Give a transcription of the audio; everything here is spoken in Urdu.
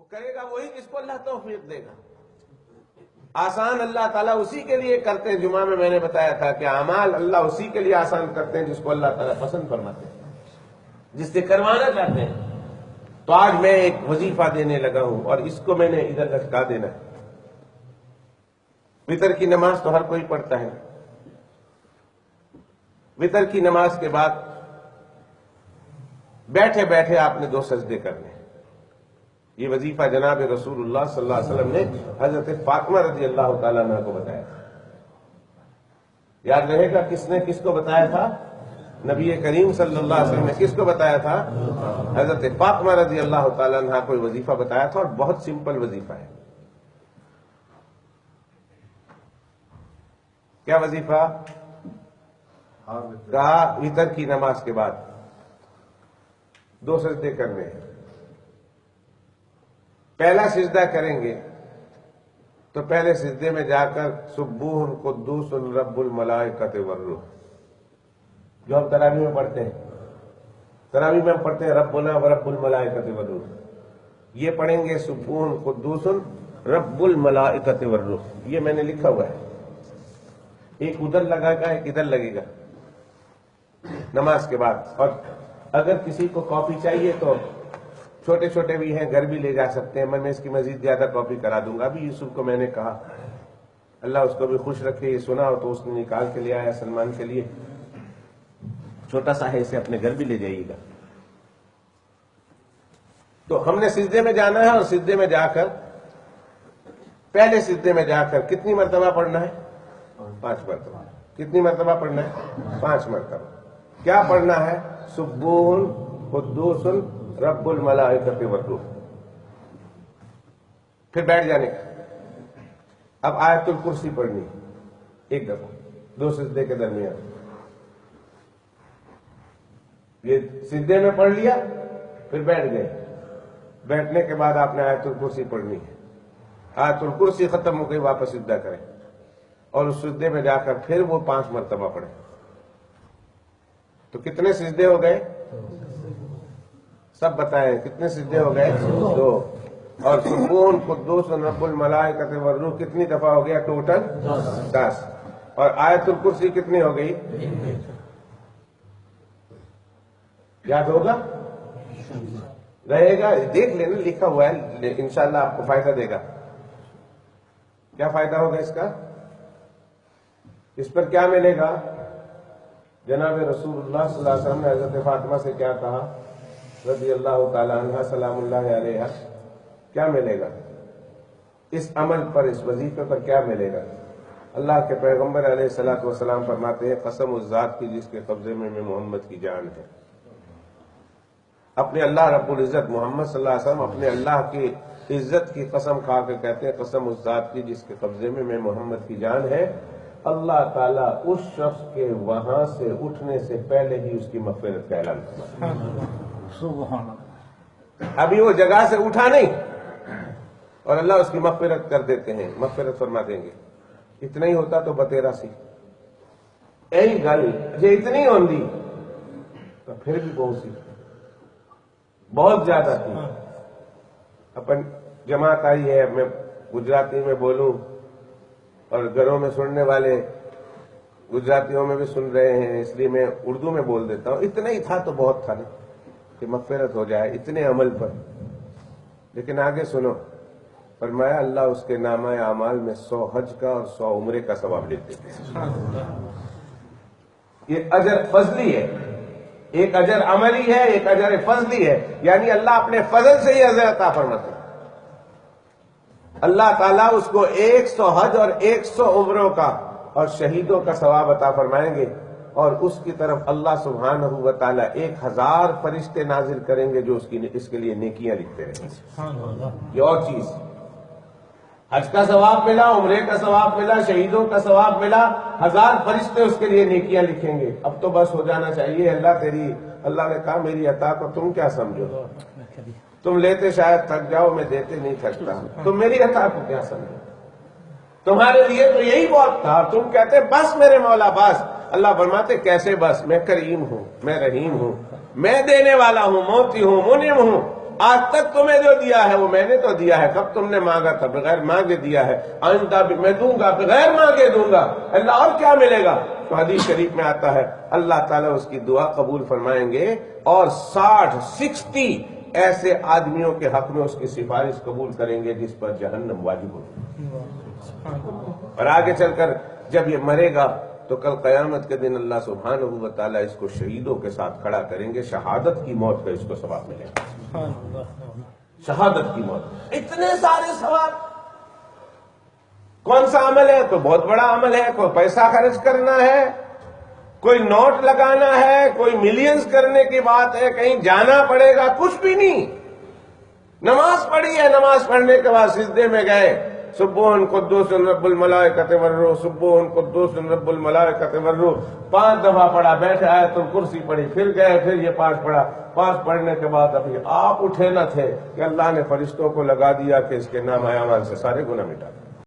وہ کرے گا وہی جس کو اللہ توفیق دے گا۔ آسان اللہ تعالیٰ اسی کے لیے کرتے ہیں، جمعہ میں نے بتایا تھا کہ اعمال اللہ اسی کے لیے آسان کرتے ہیں جس کو اللہ تعالیٰ پسند فرماتے ہیں، جس سے کروانا چاہتے ہیں۔ تو آج میں ایک وظیفہ دینے لگا ہوں اور اس کو میں نے ادھر لٹکا دینا ہے۔ وتر کی نماز تو ہر کوئی پڑھتا ہے۔ وتر کی نماز کے بعد بیٹھے بیٹھے آپ نے 2 سجدے کرنے۔ یہ وظیفہ جناب رسول اللہ صلی اللہ علیہ وسلم نے حضرت فاطمہ رضی اللہ تعالیٰ عنہ کو بتایا تھا۔ یاد رہے گا کس نے کس کو بتایا تھا؟ نبی کریم صلی اللہ علیہ وسلم نے کس کو بتایا تھا؟ حضرت فاطمہ رضی اللہ تعالیٰ عنہ کو وظیفہ بتایا تھا، اور بہت سمپل وظیفہ ہے۔ کیا وظیفہ کہا؟ وتر کی نماز کے بعد 2 سجدے کرنے ہیں۔ پہلا سجدہ کریں گے تو پہلے سجدے میں جا کر سبوح قدوس رب الملائکۃ والروح، جو ہم تراویح میں پڑھتے ہیں، تراویح میں ہم پڑھتے ہیں ربنا ورب الملائکۃ والروح، یہ پڑھیں گے سبوح قدوس رب الملائکۃ والروح۔ یہ میں نے لکھا ہوا ہے، ایک ادھر لگا گا ایک ادھر لگے گا نماز کے بعد۔ اور اگر کسی کو کاپی چاہیے تو چھوٹے چھوٹے بھی ہیں، گھر بھی لے جا سکتے ہیں، میں اس کی مزید زیادہ کاپی کرا دوں گا۔ ابھی یوسف کو میں نے کہا، اللہ اس کو بھی خوش رکھے، یہ سنا ہو تو اس نے نکال کے لے آیا سلمان کے لیے، چھوٹا سا ہے، اسے اپنے گھر بھی لے جائیے گا۔ تو ہم نے سجدے میں جانا ہے، اور سجدے میں جا کر پہلے سجدے میں جا کر کتنی مرتبہ پڑھنا ہے؟ 5 مرتبہ۔ کتنی مرتبہ پڑھنا ہے؟ 5 مرتبہ۔ کیا پڑھنا ہے؟ سبوح قدوس رب الملائکۃ والروح۔ پھر بیٹھ جانے کا۔ اب آیت الکرسی پڑھنی ایک دفعہ 2 سجدے کے درمیان۔ یہ سجدے میں پڑھ لیا، پھر بیٹھ گئے، بیٹھنے کے بعد آپ نے آیت الکرسی پڑھنی ہے۔ آیت الکرسی ختم ہو گئی، واپس سجدہ کریں، اور اس سجدے میں جا کر پھر وہ 5 مرتبہ پڑھیں۔ تو کتنے سجدے ہو گئے؟ سب بتائیں کتنے سجدے ہو گئے؟ 2۔ اور سبوح قدوس رب الملائکۃ والروح کتنی دفعہ ہو گیا ٹوٹل؟ 10۔ اور آیت الکرسی کتنی ہو گئی؟ یاد ہوگا؟ رہے گا؟ دیکھ لینا، لکھا ہوا ہے، انشاءاللہ آپ کو فائدہ دے گا۔ کیا فائدہ ہوگا اس کا؟ اس پر کیا ملے گا؟ جناب رسول اللہ صلی اللہ علیہ وسلم نے حضرت فاطمہ سے کیا کہا رضی اللہ تعالی عنہ سلام اللہ علیہ؟ کیا ملے گا اس عمل پر، اس وظیفے پر کیا ملے گا؟ اللہ کے پیغمبر علیہ الصلوۃ والسلام فرماتے ہیں، قسم اس ذات کی جس کے قبضے میں محمد کی جان ہے۔ اپنے اللہ رب العزت محمد صلی اللہ علیہ وسلم اپنے اللہ کی عزت کی قسم کھا کے کہتے ہیں، قسم اس ذات کی جس کے قبضے میں محمد کی جان ہے، اللہ تعالیٰ اس شخص کے وہاں سے اٹھنے سے پہلے ہی اس کی مغفرت کا اعلان کرتا ہے۔ سبحان اللہ۔ ابھی وہ جگہ سے اٹھا نہیں، اور اللہ اس کی مغفرت کر دیتے ہیں، مغفرت فرما دیں گے۔ اتنا ہی ہوتا تو بتیرا سی یہی گل جی اتنی ہوندی تو پھر بھی بہت زیادہ تھی۔ اپن جماعت آئی ہے، میں گجراتی میں بولوں اور گھروں میں سننے والے گجراتیوں میں بھی سن رہے ہیں، اس لیے میں اردو میں بول دیتا ہوں۔ اتنا ہی تھا تو بہت تھا نا کہ مغفرت ہو جائے اتنے عمل پر۔ لیکن آگے سنو، فرمایا اللہ اس کے نامہ اعمال میں 100 حج کا اور 100 عمرے کا ثواب لکھ دیتے ہیں۔ یہ اجر فضلی ہے، ایک اجر عملی ہے، ایک اجر فضلی ہے، یعنی اللہ اپنے فضل سے ہی اجر عطا فرماتے ہیں۔ اللہ تعالیٰ اس کو 100 حج اور 100 عمروں کا اور شہیدوں کا ثواب عطا فرمائیں گے، اور اس کی طرف اللہ سبحانہ و تعالیٰ 1000 فرشتے نازل کریں گے جو اس کے لیے نیکیاں لکھتے رہیں گے۔ یہ اور چیز، حج کا ثواب ملا، عمرے کا ثواب ملا، شہیدوں کا ثواب ملا، 1000 فرشتے اس کے لیے نیکیاں لکھیں گے۔ اب تو بس ہو جانا چاہیے، اللہ نے کہا میری عطا کو تم کیا سمجھو؟ تم لیتے شاید تھک جاؤ، میں دیتے نہیں تھکتا، تم میری عطا کو کیا سمجھو؟ تمہارے لیے تو یہی بہت تھا، تم کہتے بس میرے مولا بس۔ اللہ فرماتے کیسے بس؟ میں کریم ہوں، میں رحیم ہوں، میں دینے والا ہوں، موتی ہوں، منعم ہوں، آج تک تمہیں جو دیا ہے وہ میں نے تو دیا ہے، کب تم نے مانگا تھا بغیر مانگے دیا ہے، آئندہ بھی میں دوں گا بغیر مانگے دوں گا، اللہ اور کیا ملے گا؟ تو حدیث شریف میں آتا ہے اللہ تعالیٰ اس کی دعا قبول فرمائیں گے اور 60 ایسے آدمیوں کے حق میں اس کی سفارش قبول کریں گے جس پر جہنم واجب ہوگی۔ اور آگے چل کر جب یہ مرے گا تو کل قیامت کے دن اللہ سبحانہ و تعالیٰ اس کو شہیدوں کے ساتھ کھڑا کریں گے، شہادت کی موت کا اس کو ثواب ملے گا، شہادت کی موت، اتنے سارے ثواب۔ کون سا عمل ہے؟ کوئی بہت بڑا عمل ہے، کوئی پیسہ خرچ کرنا ہے، کوئی نوٹ لگانا ہے، کوئی ملینز کرنے کی بات ہے، کہیں جانا پڑے گا، کچھ بھی نہیں۔ نماز پڑھی ہے، نماز پڑھنے کے بعد سجدے میں گئے، سبحان قدوس رب الملائکۃ والروح، سبحان قدوس رب الملائکۃ والروح، 5 دفعہ پڑھا، بیٹھے آیت الکرسی پڑھی، پھر گئے، پھر یہ 5 پڑھا، 5 پڑھنے کے بعد ابھی آپ اٹھے نہ تھے کہ اللہ نے فرشتوں کو لگا دیا کہ اس کے نام اعمال سے سارے گناہ مٹا دیں۔